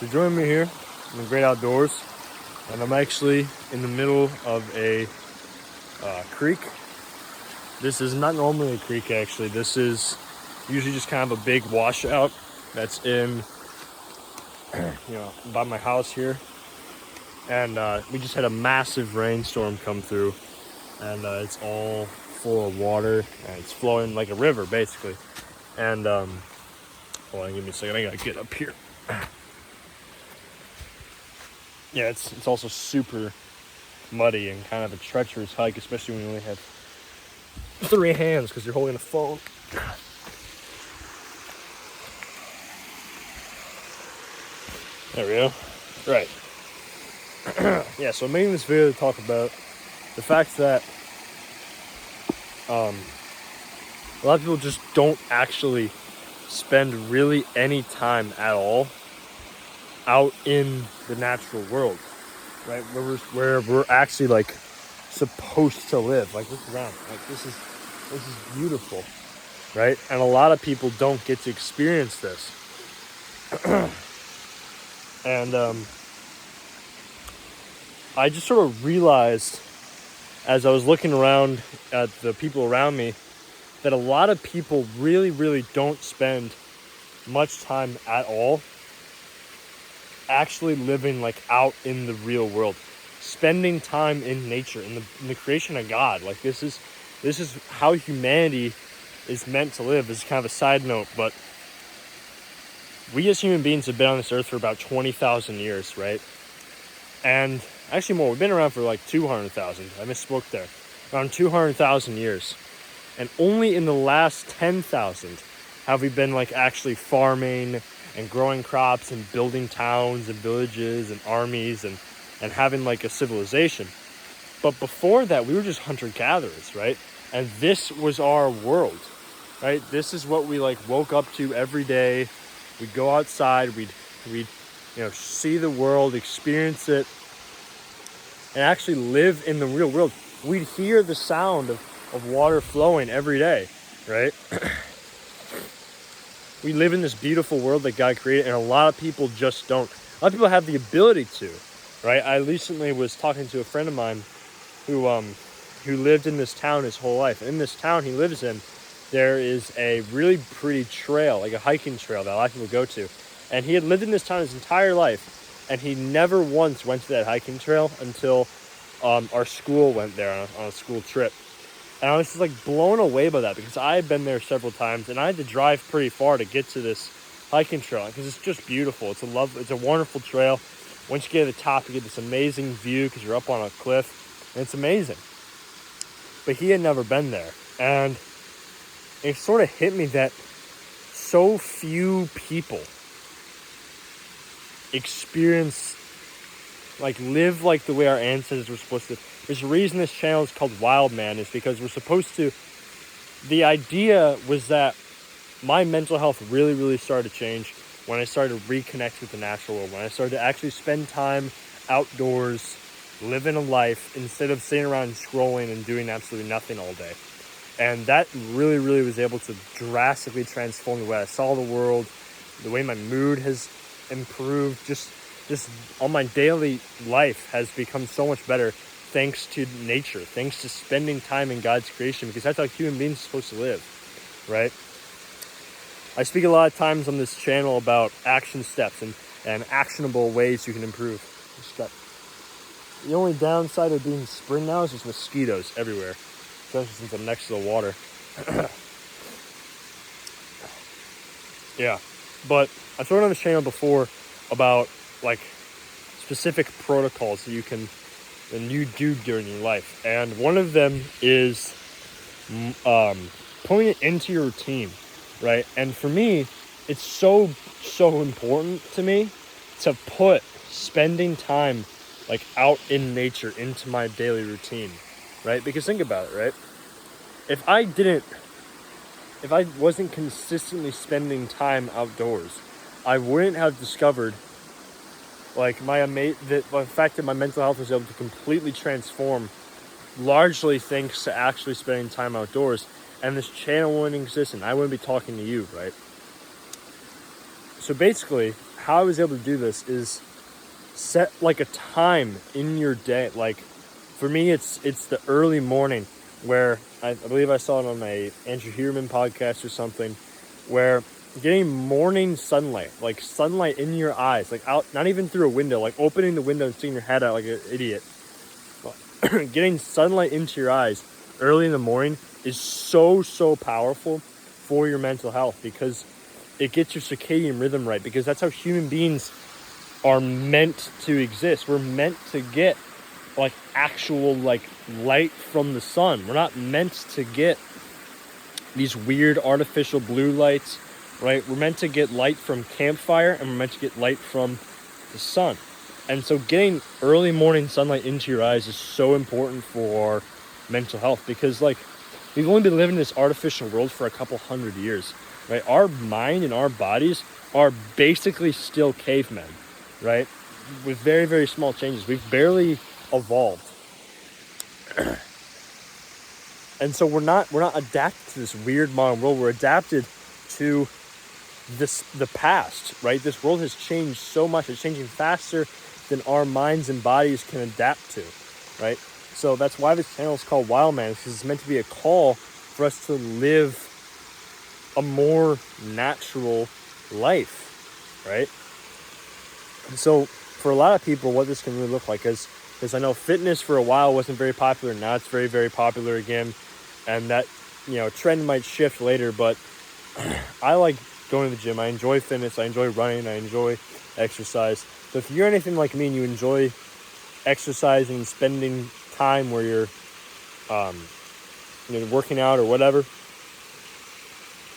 So join me here in the great outdoors, and I'm actually in the middle of a creek. This is not normally a creek, actually. This is usually just kind of a big washout that's in, by my house here. And we just had a massive rainstorm come through, and it's all full of water, and it's flowing like a river, basically. And hold on, give me a second. I gotta get up here. Yeah, it's also super muddy and kind of a treacherous hike, especially when you only have 3 hands because you're holding a phone. There we go. Right. Yeah, so I'm making this video to talk about the fact that a lot of people just don't actually spend really any time at all out in the natural world, right? Where we're actually like supposed to live. Like, look around. Like, this is beautiful, right? And a lot of people don't get to experience this. And I just sort of realized as I was looking around at the people around me that a lot of people really, really don't spend much time at all actually living like out in the real world, spending time in nature, in the creation of God. Like, this is how humanity is meant to live. This is kind of a side note, but we as human beings have been on this earth for about 20,000 years, right? And actually more. We've been around for like 200,000. I misspoke there. Around 200,000 years. And only in the last 10,000 have we been like actually farming and growing crops and building towns and villages and armies and having like a civilization. But before that, we were just hunter-gatherers, right? And this was our world, right? This is what we like woke up to every day. We'd go outside, we'd see the world, experience it, and actually live in the real world. We'd hear the sound of water flowing every day, right? We live in this beautiful world that God created, and a lot of people just don't. A lot of people have the ability to, right? I recently was talking to a friend of mine who lived in this town his whole life. In this town he lives in, there is a really pretty trail, like a hiking trail that a lot of people go to. And he had lived in this town his entire life, and he never once went to that hiking trail until our school went there on a school trip. And I was just like blown away by that, because I had been there several times and I had to drive pretty far to get to this hiking trail because it's just beautiful. It's a wonderful trail. Once you get to the top, you get this amazing view because you're up on a cliff, and it's amazing. But he had never been there, and it sort of hit me that so few people experience, like, live like the way our ancestors were supposed to. There's a reason this channel is called Wild Man, is because we're supposed to. The idea was that my mental health really, really started to change when I started to reconnect with the natural world, when I started to actually spend time outdoors, living a life, instead of sitting around scrolling and doing absolutely nothing all day. And that really, really was able to drastically transform the way I saw the world, the way my mood has improved, just all my daily life has become so much better thanks to nature, thanks to spending time in God's creation, because that's how human beings are supposed to live, right? I speak a lot of times on this channel about action steps and actionable ways you can improve. The only downside of being spring now is there's mosquitoes everywhere, especially since I'm next to the water. Yeah, but I've thrown on this channel before about like specific protocols that you do during your life, and one of them is putting it into your routine, right? And for me, it's so important to me to put spending time like out in nature into my daily routine, right? Because think about it, right? If I wasn't consistently spending time outdoors, I wouldn't have discovered like the fact that my mental health was able to completely transform, largely thanks to actually spending time outdoors. And this channel wouldn't exist, and I wouldn't be talking to you, right? So basically, how I was able to do this is set like a time in your day. Like for me, it's the early morning where I believe I saw it on a Andrew Huberman podcast or something, where getting morning sunlight, like sunlight in your eyes, like out, not even through a window, like opening the window and sticking your head out like an idiot. Getting sunlight into your eyes early in the morning is so powerful for your mental health, because it gets your circadian rhythm right, because that's how human beings are meant to exist. We're meant to get like actual like light from the sun. We're not meant to get these weird artificial blue lights, right? We're meant to get light from campfire, and we're meant to get light from the sun. And so getting early morning sunlight into your eyes is so important for mental health, because like we've only been living in this artificial world for a couple hundred years, right? Our mind and our bodies are basically still cavemen, right? With very small changes. We've barely evolved. And so we're not adapted to this weird modern world. We're adapted to the past, right? This world has changed so much. It's changing faster than our minds and bodies can adapt to, right? So that's why this channel is called Wild Man, because it's meant to be a call for us to live a more natural life, right? And so for a lot of people, what this can really look like is, because I know fitness for a while wasn't very popular. Now it's very popular again. And that, trend might shift later, but I like going to the gym. I enjoy fitness. I enjoy running. I enjoy exercise. So if you're anything like me and you enjoy exercising and spending time where you're working out or whatever,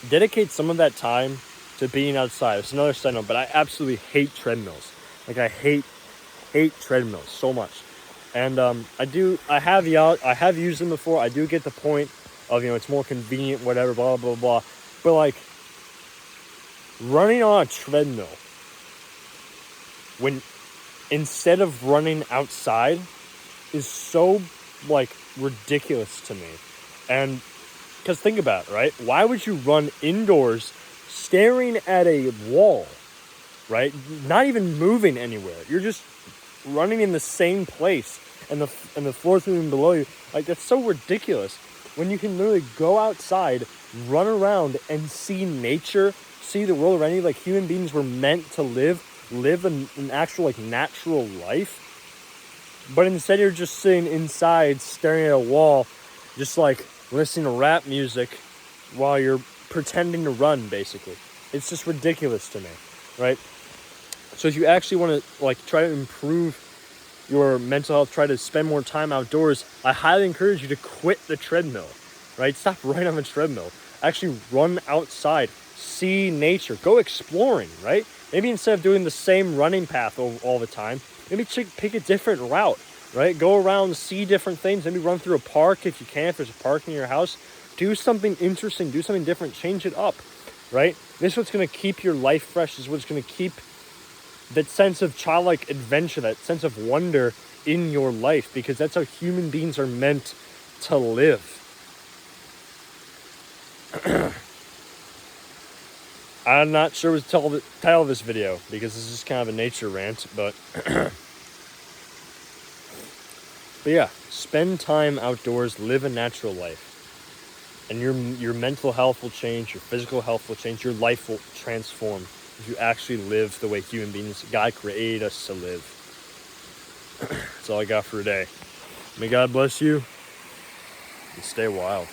dedicate some of that time to being outside. It's another side note, but I absolutely hate treadmills. Like I hate treadmills so much. And I have used them before. I do get the point of, it's more convenient, whatever, blah, blah, blah. But like running on a treadmill, when instead of running outside, is so like ridiculous to me. And because think about it, right? Why would you run indoors staring at a wall, right? Not even moving anywhere. You're just running in the same place, and the floor's moving below you. Like, that's so ridiculous. When you can literally go outside, run around, and see nature, see the world around you. Like, human beings were meant to live an actual like natural life. But instead you're just sitting inside staring at a wall, just like listening to rap music while you're pretending to run, basically. It's just ridiculous to me, right? So if you actually want to like try to improve your mental health, try to spend more time outdoors, I highly encourage you to quit the treadmill, right? Stop running on the treadmill. Actually run outside, see nature, go exploring, right? Maybe instead of doing the same running path all the time, maybe pick a different route, right? Go around, see different things. Maybe run through a park if you can, if there's a park near your house. Do something interesting, do something different, change it up, right? This is what's going to keep your life fresh. This is what's going to keep that sense of childlike adventure, that sense of wonder in your life, because that's how human beings are meant to live. I'm not sure what to title of this video, because this is kind of a nature rant, but yeah, spend time outdoors, live a natural life, and your mental health will change, your physical health will change, your life will transform if you actually live the way human beings, God created us to live. That's all I got for today. May God bless you, and stay wild.